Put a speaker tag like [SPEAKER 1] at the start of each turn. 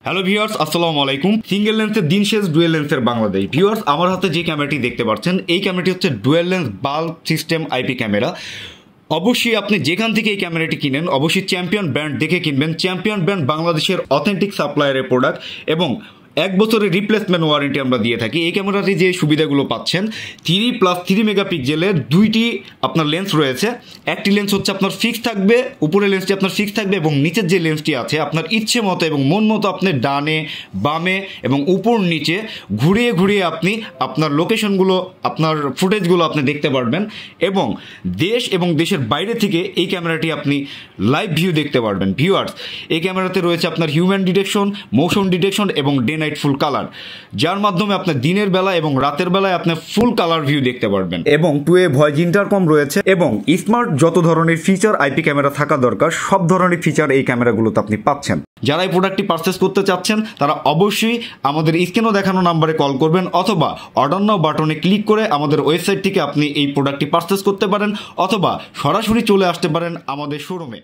[SPEAKER 1] Hello viewers, আসসালামু আলাইকুম। Single লেন্সের দিন শেষ ডুয়েল লেন্সের বাংলাদেশ। ভিউয়ার্স, আমার হাতে যে ক্যামেরাটি দেখতে পাচ্ছেন এই ক্যামেরাটি হচ্ছে dual lens bulb system IP camera. অবশ্যই আপনি যেখান থেকে এই ক্যামেরাটি কিনেন অবশ্যই চ্যাম্পিয়ন ব্র্যান্ড দেখে কিনবেন। চ্যাম্পিয়ন ব্র্যান্ড বাংলাদেশের অথেন্টিক সাপ্লায়ারের প্রোডাক্ট এবং 1 বছরের রিপ্লেসমেন্ট ওয়ারেন্টি আমরা দিয়ে থাকি। এই ক্যামেরাটি যে সুবিধাগুলো পাচ্ছেন, 3+3 মেগাপিক্সেলের দুইটি আপনার লেন্স রয়েছে। একটি লেন্স হচ্ছে আপনার ফিক্স থাকবে, উপরের লেন্সটি আপনার ফিক্স থাকবে এবং নিচের যে লেন্সটি আছে আপনার ইচ্ছে মতো এবং মন মতো আপনি ডানে বামে এবং উপর নিচে ঘুরিয়ে ঘুরিয়ে আপনি আপনার লোকেশনগুলো আপনার ফুটেজগুলো আপনি দেখতে পারবেন এবং দেশ এবং দেশের বাইরে থেকে এই ক্যামেরাটি আপনি লাইভ ভিউ দেখতে পারবেন। ভিউয়ার্স, এই ক্যামেরাতে রয়েছে আপনার হিউম্যান ডিটেকশন, মোশন ডিটেকশন এবং ডে নাইট ফুল কালার, যার মাধ্যমে আপনার দিনের বেলা এবং রাতের বেলায় আপনি ফুল কালার ভিউ দেখতে পারবেন। এবং 2-way ভয়েস ইন্টারকম রয়েছে এবং স্মার্ট যত ধরনের ফিচার আইপি ক্যামেরা থাকা দরকার সব ধরনের ফিচার এই ক্যামেরাগুলোতে আপনি পাচ্ছেন। যারা এই প্রোডাক্টটি পারচেস করতে চাচ্ছেন তারা অবশ্যই আমাদের স্ক্রিনে দেখানো নাম্বারে কল করবেন অথবা অর্ডার নাও বাটনে ক্লিক করে আমাদের ওয়েবসাইট থেকে আপনি এই প্রোডাক্টটি পারচেস করতে পারেন অথবা সরাসরি চলে আসতে পারেন আমাদের শোরুমে।